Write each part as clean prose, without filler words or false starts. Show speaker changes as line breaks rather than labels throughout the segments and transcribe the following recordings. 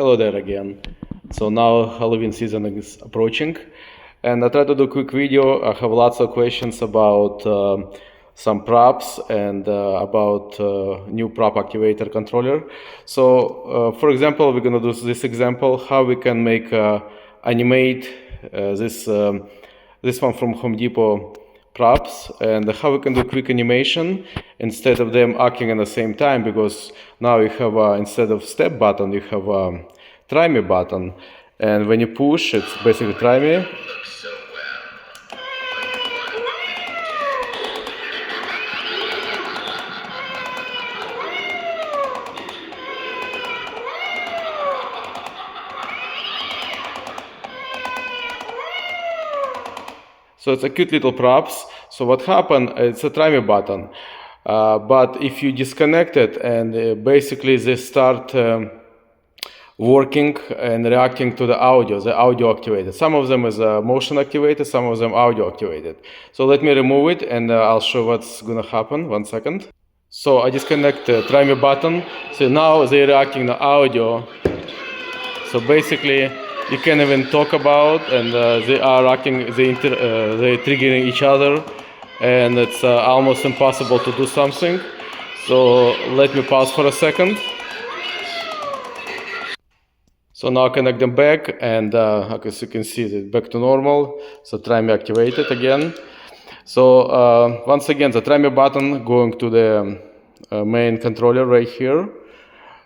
Hello there again. So now Halloween season is approaching, and I try to do a quick video. I have lots of questions about some props and about new prop activator controller. So for example, we're gonna do this example, how we can make animate this one from Home Depot props, and how we can do quick animation instead of them acting at the same time, because now you have instead of step button you have a TryMe button, and when you push it's basically TryMe. So it's a cute little props. So what happened, it's a TryMe button, but if you disconnect it and basically they start working and reacting to the audio activated. Some of them is motion activated, some of them audio activated. So let me remove it and I'll show what's gonna happen. 1 second. So I disconnect the TryMe button. So now they're reacting to audio. So basically you can even talk about, and they are acting, they're triggering each other, and it's almost impossible to do something. So let me pause for a second. So now connect them back, and as you can see, it's back to normal. So TryMe activated again. So once again, the TryMe button going to the main controller right here.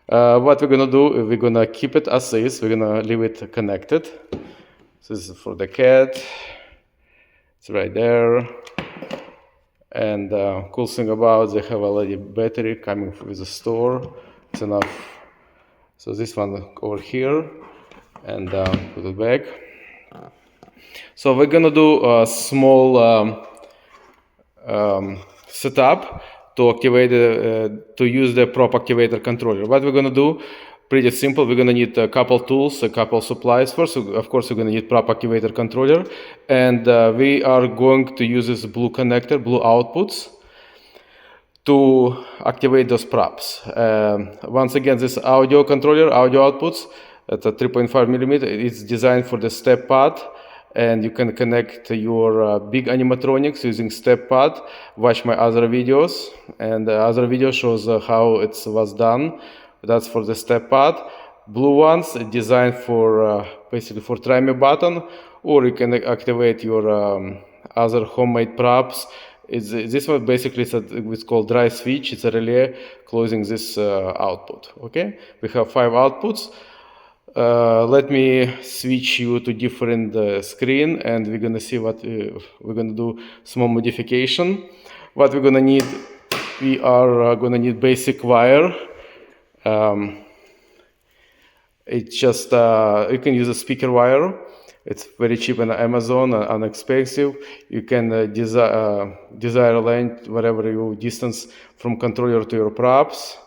What we're gonna do, we're gonna keep it as is. We're gonna leave it connected. This is for the cat. It's right there. And cool thing about, they have already battery coming with the store. It's enough. So this one over here, and put it back. So we're gonna do a small setup to activate to use the prop activator controller. What we're gonna do, pretty simple. We're gonna need a couple tools, a couple supplies. First, of course, we're gonna need prop activator controller, and we are going to use this blue connector, blue outputs, to activate those props. Once again, this audio controller, audio outputs at a 3.5 millimeter, it's designed for the step pad, and you can connect your big animatronics using step pad. Watch my other videos, and the other video shows how it was done. That's for the step pad. Blue ones designed for basically for TryMe button, or you can activate your other homemade props. This one basically is it's called dry switch. It's a relay closing this output. Okay, we have 5 outputs. Let me switch you to different screen, and we're gonna see what we're gonna do. Small modification. What we're gonna need, we are gonna need basic wire. It's just you can use a speaker wire. It's very cheap on Amazon, inexpensive. You can desire length, whatever you distance from controller to your props.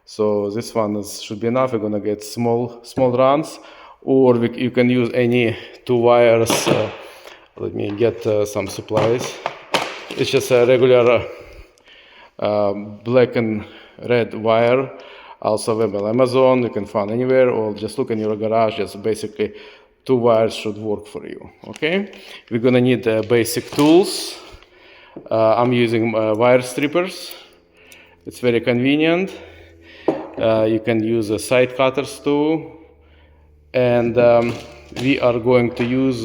So this one should be enough. We're gonna get small runs, or you can use any 2 wires. Let me get some supplies. It's just a regular black and red wire, also available on Amazon. You can find anywhere, or just look in your garage. Just basically 2 wires should work for you. Okay, we're gonna need basic tools. I'm using wire strippers. It's very convenient. You can use side cutters too, and we are going to use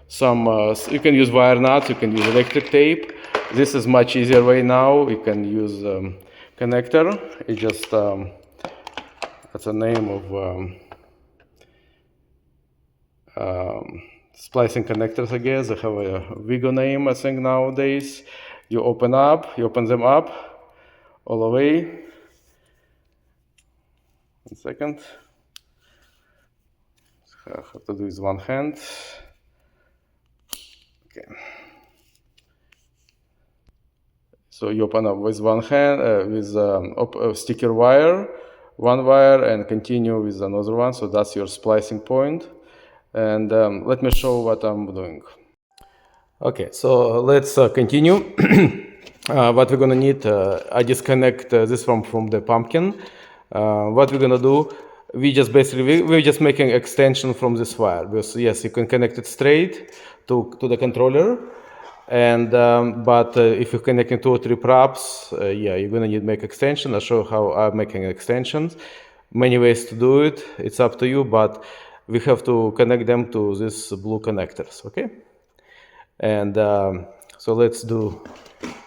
some. You can use wire nuts. You can use electric tape. This is much easier way now. You can use connector. It's just that's a name of splicing connectors. I guess they have a Vigo name, I think, nowadays. You open them up all the way. 1 second. I have to do with one hand. Okay. So you open up with one hand with sticker wire, one wire, and continue with another one. So that's your splicing point. And let me show what I'm doing. Okay, so let's continue. What we're gonna need, I disconnect this one from the pumpkin. What we're gonna do, we just basically we're just making extension from this wire, because yes, you can connect it straight to the controller, and but if you're connecting 2 or 3 props, yeah, you're gonna need to make extension. I'll show how I'm making extensions. Many ways to do it, it's up to you, but we have to connect them to these blue connectors, okay? And so let's do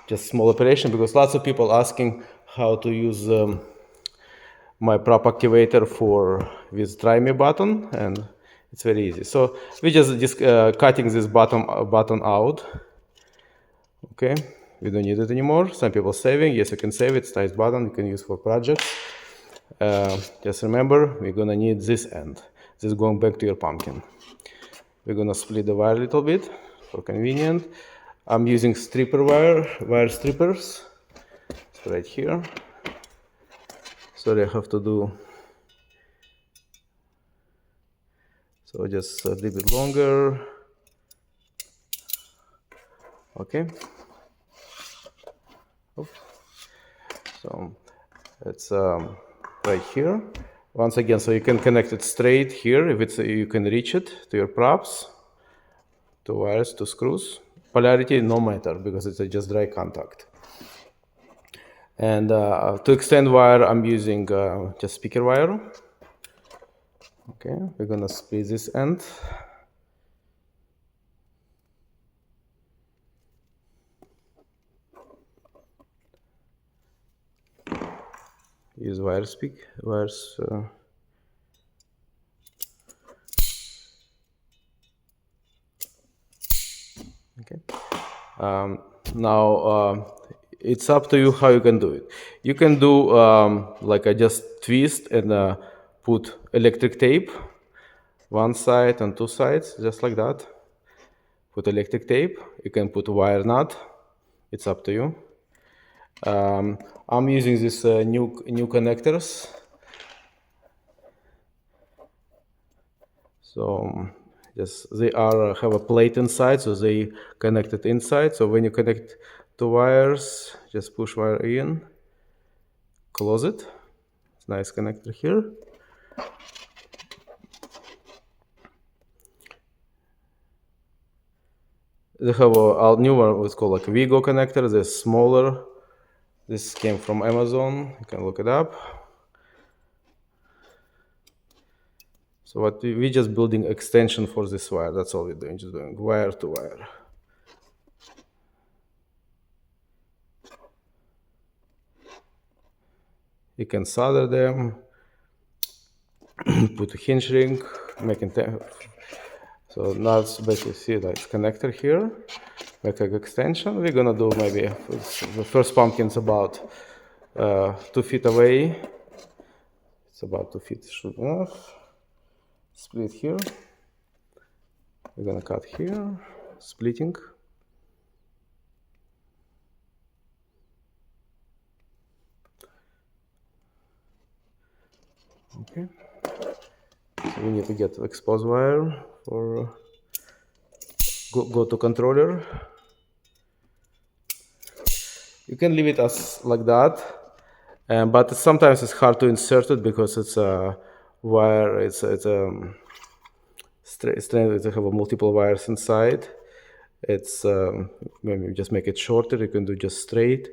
just small operation, because lots of people asking how to use my prop activator for with TryMe button, and it's very easy. So we just cutting this button out. Okay, we don't need it anymore. Some people saving. Yes, you can save it. It's nice button you can use for projects. Just remember, we're gonna need this end. This is going back to your pumpkin. We're gonna split the wire a little bit for convenient. I'm using stripper wire strippers. It's right here. Sorry, I have to do. So just a little bit longer. Okay. Oops. So it's right here. Once again, so you can connect it straight here if it's you can reach it to your props, to wires, to screws. Polarity no matter, because it's just dry contact. And to extend wire, I'm using just speaker wire. Okay, we're gonna split this end. Use wires. Okay. Now it's up to you how you can do it. You can do like I just twist and put electric tape, one side and 2 sides, just like that. Put electric tape. You can put wire nut. It's up to you. I'm using these new connectors. So just they have a plate inside, so they connected inside. So when you connect 2 wires, just push wire in, close it. It's a nice connector here. They have a new one, what's called like Vigo connector. They're smaller. This came from Amazon. You can look it up. So what we just building extension for this wire. That's all we're doing. Just doing wire to wire. You can solder them, put a hinge ring, making so now it's basically see like connector here, make an extension. We're gonna do maybe the first pumpkin's about 2 feet away. It's about 2 feet should be enough. Split here. We're gonna cut here, splitting. Okay. So we need to get exposed wire for go to controller. You can leave it as like that, but sometimes it's hard to insert it because it's a wire. It's straight. They have multiple wires inside. It's maybe just make it shorter. You can do just straight,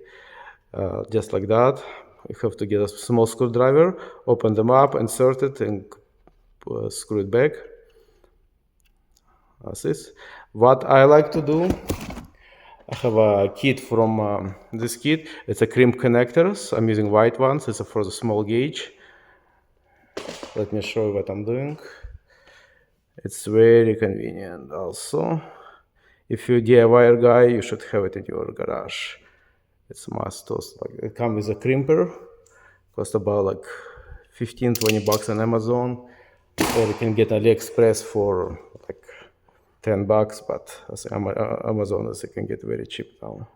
just like that. You have to get a small screwdriver, open them up, insert it, and screw it back. As this. What I like to do, I have a kit from this kit. It's a crimp connectors. I'm using white ones. It's for the small gauge. Let me show you what I'm doing. It's very convenient also. If you're a DIY guy, you should have it in your garage. It's must. Like, it comes with a crimper. Cost about like 15-20 bucks on Amazon, or you can get AliExpress for like 10 bucks, but as Amazon, as you can get very cheap now.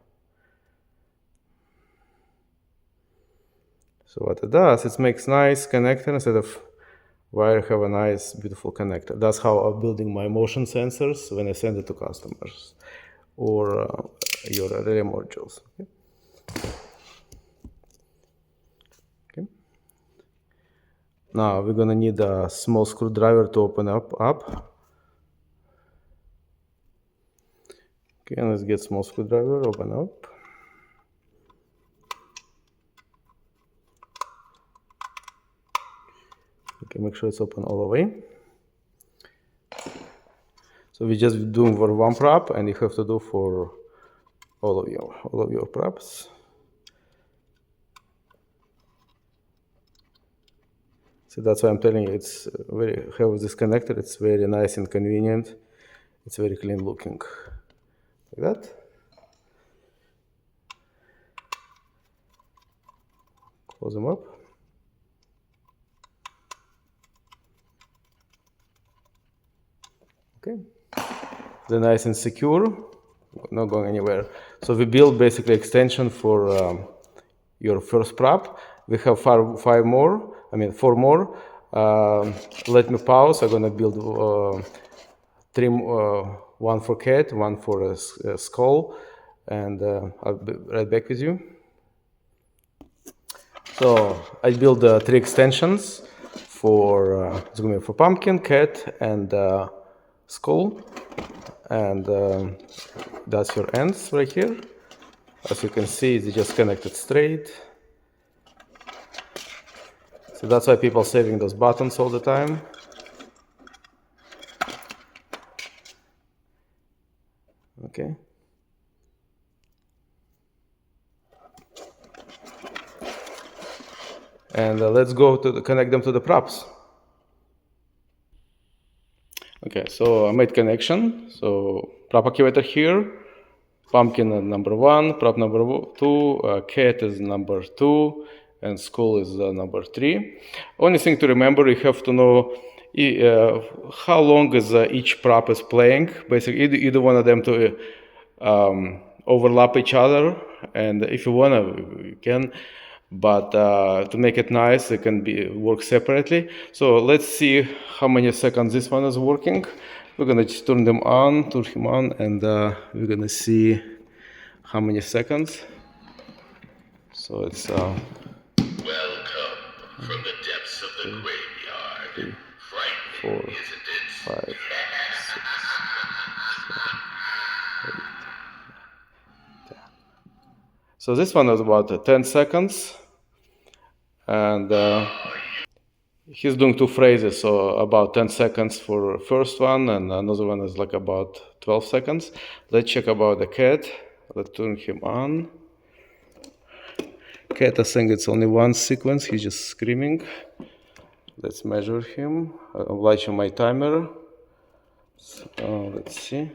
So what it does, it makes nice connector instead of wire have a nice, beautiful connector. That's how I'm building my motion sensors when I send it to customers or your relay modules. Okay. Okay. Now we're gonna need a small screwdriver to open up. Okay, let's get small screwdriver, open up. Okay, make sure it's open all the way. So we're just doing for one prop, and you have to do for all of your props. So that's why I'm telling you, it's very have this connector. It's very nice and convenient. It's very clean looking, like that. Close them up. Okay, they're nice and secure, not going anywhere. So we build basically extension for your first prop. We have four more. Let me pause. I'm gonna build one for cat, one for a skull, and I'll be right back with you. So I built 3 extensions for it's gonna be for pumpkin, cat, and skull, and that's your ends right here. As you can see, they just connected straight. So that's why people saving those buttons all the time. Okay. And let's go to connect them to the props. Okay, so I made connection. So prop activator here, pumpkin is number 1, prop number 2, cat is number 2, and skull is number 3. Only thing to remember, you have to know how long is each prop is playing. Basically, either one of them to overlap each other, and if you wanna, you can. But to make it nice, it can work separately. So let's see how many seconds this one is working. We're gonna just turn him on, and we're gonna see how many seconds. So it's
welcome from the depths of the graveyard. Frightening,
4,
isn't it?
5, 6, 7, 8, 10. So this one is about 10 seconds. And he's doing 2 phrases, so about 10 seconds for first one, and another one is like about 12 seconds. Let's check about the cat. Let's turn him on. Cat, I think it's only one sequence, he's just screaming. Let's measure him. I'll light you my timer. So, let's see.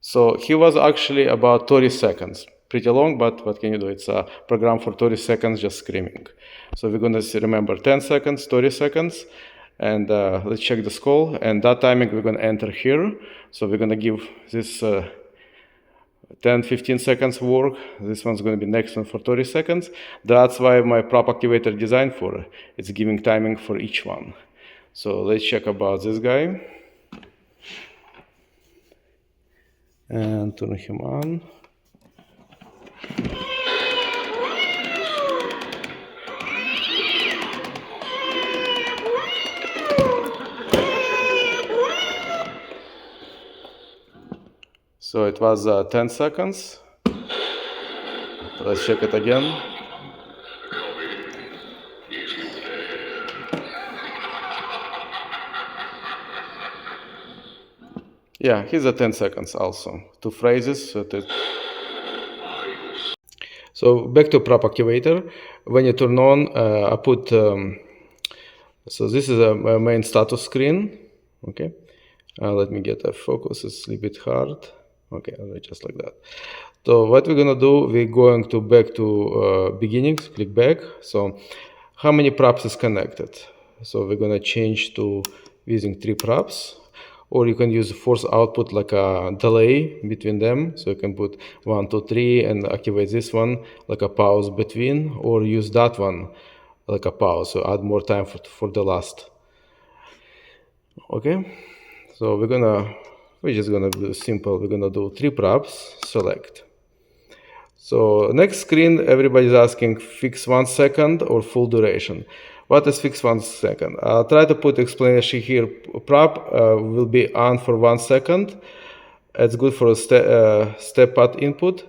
So he was actually about 30 seconds. Pretty long, but what can you do? It's a program for 30 seconds just screaming. So we're going to remember 10 seconds, 30 seconds, and let's check the skull. And that timing we're going to enter here. So we're going to give this 10, 15 seconds work. This one's going to be next one for 30 seconds. That's why my prop activator designed for it. It's giving timing for each one. So let's check about this guy. And turn him on. So it was 10 seconds. Let's check it again. Yeah, he's at 10 seconds also. 2 phrases. So back to prop activator. When you turn on, I put, so this is a main status screen. Okay. Let me get a focus. It's a little bit hard. Okay, just like that. So what we're gonna do, we're going to back to beginnings, click back. So how many props is connected. So we're gonna change to using 3 props, or you can use force output like a delay between them. So you can put 1, 2, 3 and activate this one like a pause between, or use that one like a pause. So add more time for the last. Okay, so we're just gonna do simple. We're gonna do 3 props, select. So next screen, everybody's asking fix 1 second or full duration. What is fix 1 second? I'll try to put explanation here. Prop will be on for 1 second. It's good for a step path input,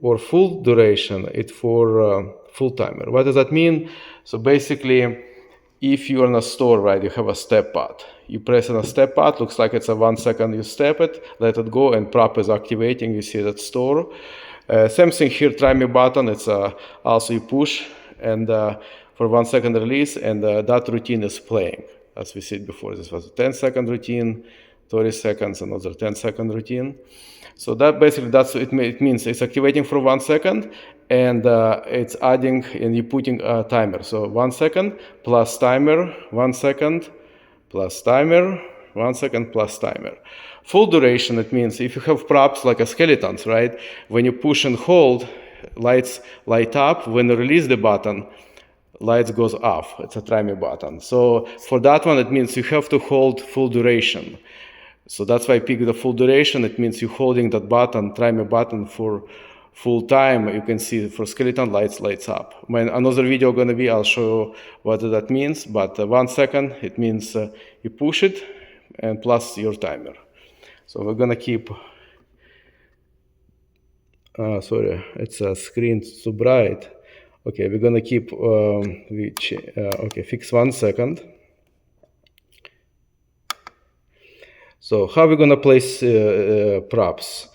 or full duration. It's for full timer. What does that mean? So basically, if you're in a store, right, you have a step path. You press on a step path, looks like it's a 1 second, you step it, let it go, and prop is activating, you see that store. Same thing here, TryMe button, it's also you push, and for 1 second release, and that routine is playing. As we said before, this was a 10-second routine, 30 seconds, another 10-second routine. So that basically, it means it's activating for 1 second, and it's adding, and you're putting a timer. So 1 second plus timer, 1 second plus timer, 1 second plus timer. Full duration, it means if you have props like a skeletons, right? When you push and hold, lights light up. When you release the button, lights goes off. It's a TryMe button. So for that one, it means you have to hold full duration. So that's why I pick the full duration. It means you're holding that button, TryMe button, for full time. You can see for skeleton lights up. When another video gonna be, I'll show you what that means. But 1 second, it means you push it and plus your timer. So we're gonna keep. Sorry, it's a screen too bright. Okay, we're gonna keep. Okay, fix 1 second. So how are we gonna place props?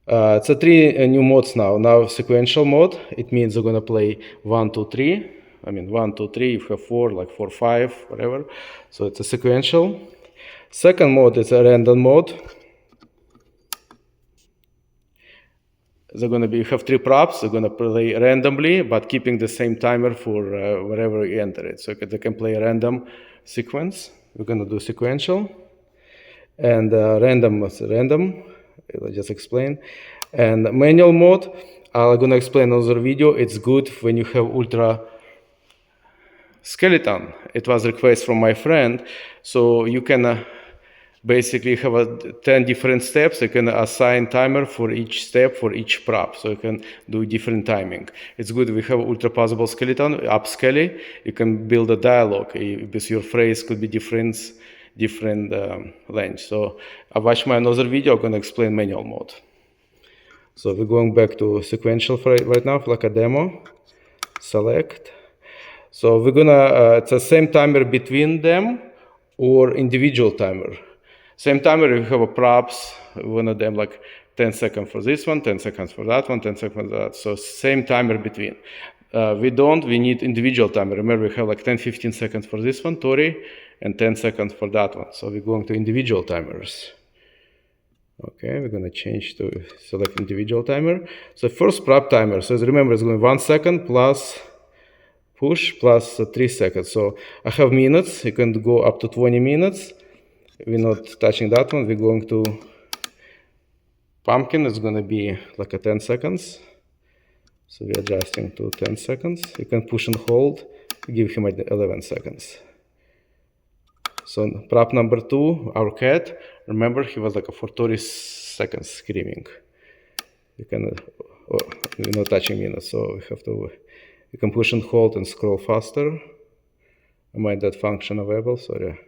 It's a 3 new modes now. Now sequential mode. It means we're gonna play 1, 2, 3. I mean 1, 2, 3. If you have 4, like 4, 5, whatever. So it's a sequential. Second mode is a random mode. They're gonna be, you have 3 props. They're gonna play randomly, but keeping the same timer for wherever you enter it. So they can play a random sequence. We're gonna do sequential. And random is random. I'll just explain. And manual mode, I'm gonna explain another video. It's good when you have ultra skeleton. It was a request from my friend, so you can basically have 10 different steps. You can assign timer for each step for each prop, so you can do different timing. It's good we have ultra possible skeleton, upscale. You can build a dialogue because your phrase could be different length. So I watch my another video. I'm gonna explain manual mode. So we're going back to sequential for right now, like a demo. Select. So we're gonna it's the same timer between them or individual timer. Same timer. If you have a props, one of them like 10 seconds for this one, 10 seconds for that one, 10 seconds for that. So same timer between. We need individual timer. Remember, we have like 10, 15 seconds for this one, 30, and 10 seconds for that one. So we're going to individual timers. Okay, we're gonna change to select individual timer. So first prop timer. So remember, it's going 1 second plus push plus 3 seconds. So I have minutes. You can go up to 20 minutes. We're not touching that one. We're going to pumpkin. It's gonna be like a 10 seconds. So we're adjusting to 10 seconds. You can push and hold, give him 11 seconds. So prop number 2, our cat, remember he was like for 30 seconds screaming. You can, we're not touching minutes, so we have to, you can push and hold and scroll faster. I made that function available, sorry.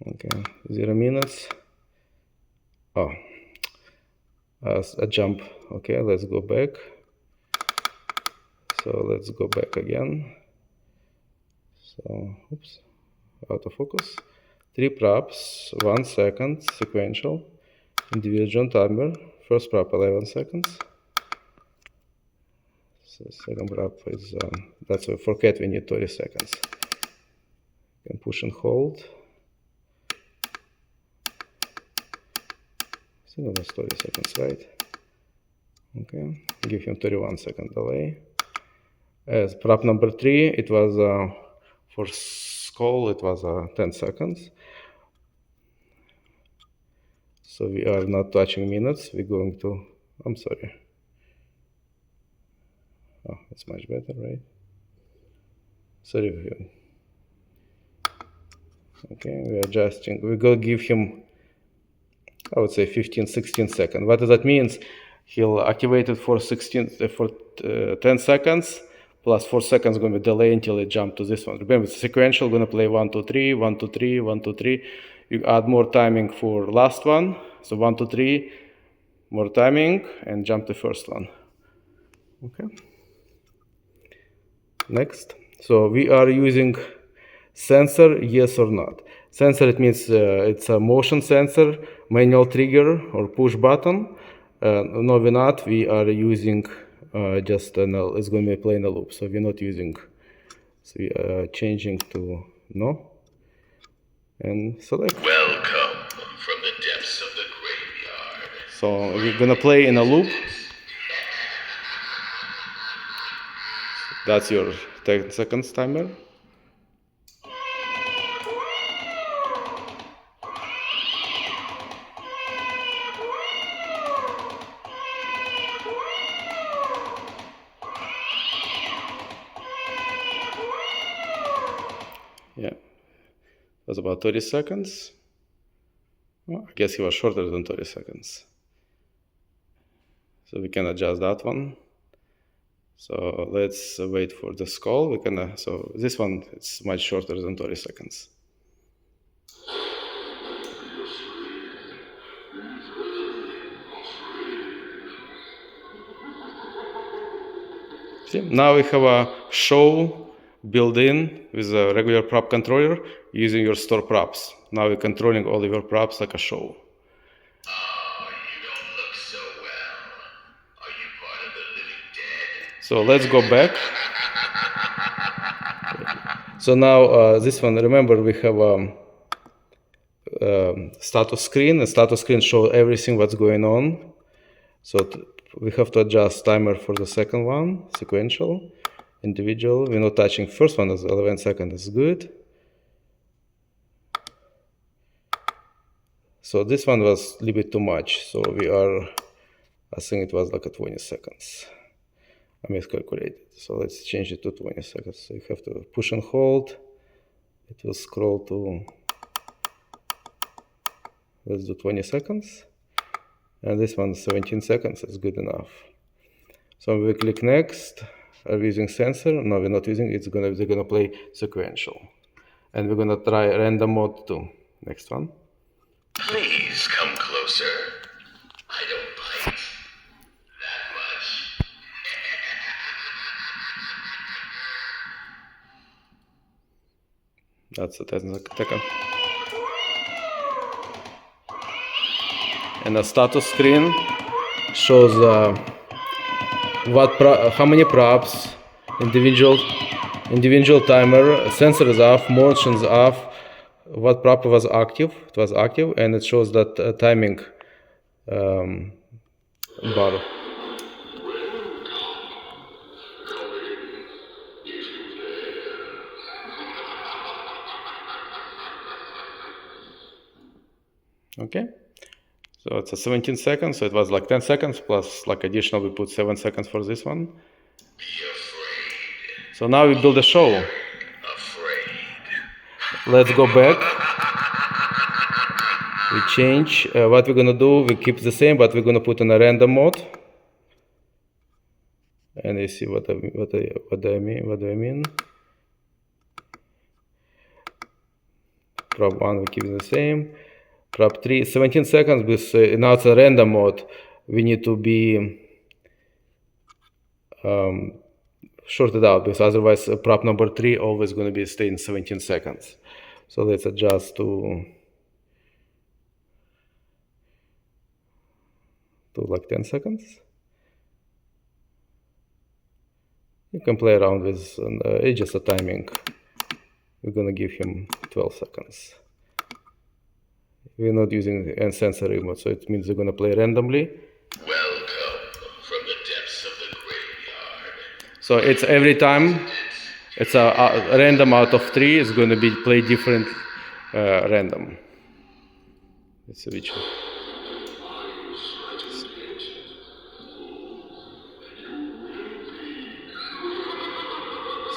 Okay, 0 minutes. Oh. A jump. Okay, let's go back. So let's go back again. So, oops, out of focus. 3 props, 1 second, sequential, individual timer. First prop 11 seconds. So second prop is that's for cat we need 30 seconds. You can push and hold. I think it was 30 seconds, right? Okay, give him 31 second delay. As prop number 3, it was for skull, it was 10 seconds. So we are not touching minutes. We're going to, I'm sorry. Oh, it's much better, right? So review. Okay, we're adjusting. We're going to give him, I would say 15, 16 seconds. What that means, he'll activate it for 10 seconds, plus 4 seconds going to be delay until it jump to this one. Remember, it's sequential, going to play 1, 2, 3, 1, 2, 3, 1, 2, 3. You add more timing for last one. So 1, 2, 3, more timing, and jump the first one. Okay. Next. So we are using sensor, yes or not. Sensor, it means it's a motion sensor, manual trigger or push button. No, we're not. We are using just it's going to be playing a loop. So we're not using. So we are changing to no. And select.
Welcome from the depths of the graveyard.
So we're going to play in a loop. That's your 10 seconds timer. Yeah, it was about 30 seconds. Well, I guess he was shorter than 30 seconds. So we can adjust that one. So let's wait for the skull. We can, so this one, it's much shorter than 30 seconds. See, now we have a show built in with a regular prop controller using your store props. Now we're controlling all of your props like a show.
Oh, you don't look so well. Are you part of the living dead?
So let's go back. So now this one, remember we have status screen. The status screen shows everything what's going on. So we have to adjust timer for the second one, sequential, individual. We're not touching first one, as 11 seconds is good. So this one was a little bit too much. So we are, I think it was like a 20 seconds. I miscalculated. So let's change it to 20 seconds. So you have to push and hold. It will scroll to, let's do 20 seconds. And this one, 17 seconds is good enough. So we click next. Are we using sensor? No, we're not using it. They're gonna play sequential. And we're gonna try random mode too. Next one.
Please come closer. I don't bite that much.
That's the 10 second. And the status screen shows how many props, individual timer, sensor is off, motion's off, what prop was active. It was active, and it shows that timing bar. Okay. So it's a 17 seconds, so it was like 10 seconds plus like additional, we put 7 seconds for this one.
Be afraid.
So now we build a show.
Afraid.
Let's go back. We change. What we're gonna do, we keep the same, but we're gonna put in a random mode. And you see what do I mean? Prop 1 we keep the same. Prop 3, 17 seconds with now it's a random mode. We need to be shorted out, because otherwise prop number 3 always going to be staying 17 seconds. So let's adjust to like 10 seconds. You can play around with it's just a timing. We're going to give him 12 seconds. We're not using a sensor remote, so it means they're going to play randomly.
Welcome from the depths of the graveyard.
So it's every time it's a random out of 3. It's going to be play different random. Let's see which one.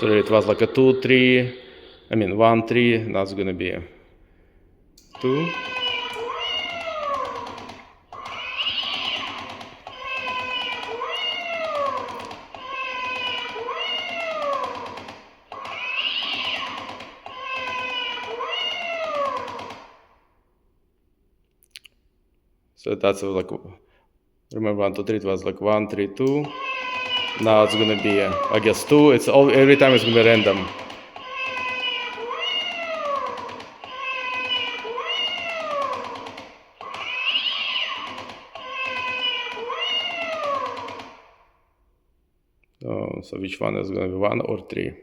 So it was like a 2, 3. I mean 1, 3. Now it's going to be 2. So that's like, remember 1, 2, 3, it was like 1, 3, 2. Now it's gonna be, I guess 2. It's all, every time it's gonna be random. So which one is gonna be 1 or 3?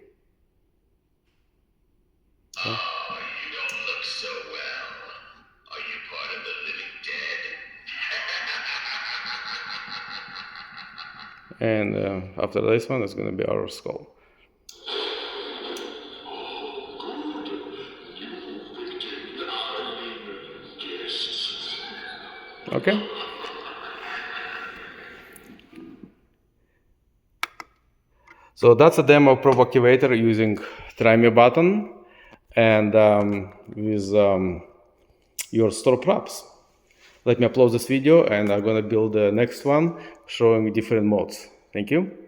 Oh, you don't look so well. Are you part of the living dead?
And after this one, it's gonna be our skull. Okay. So that's a demo of Prop Activator using TryMe button and with your store props. Let me upload this video and I'm gonna build the next one showing different modes. Thank you.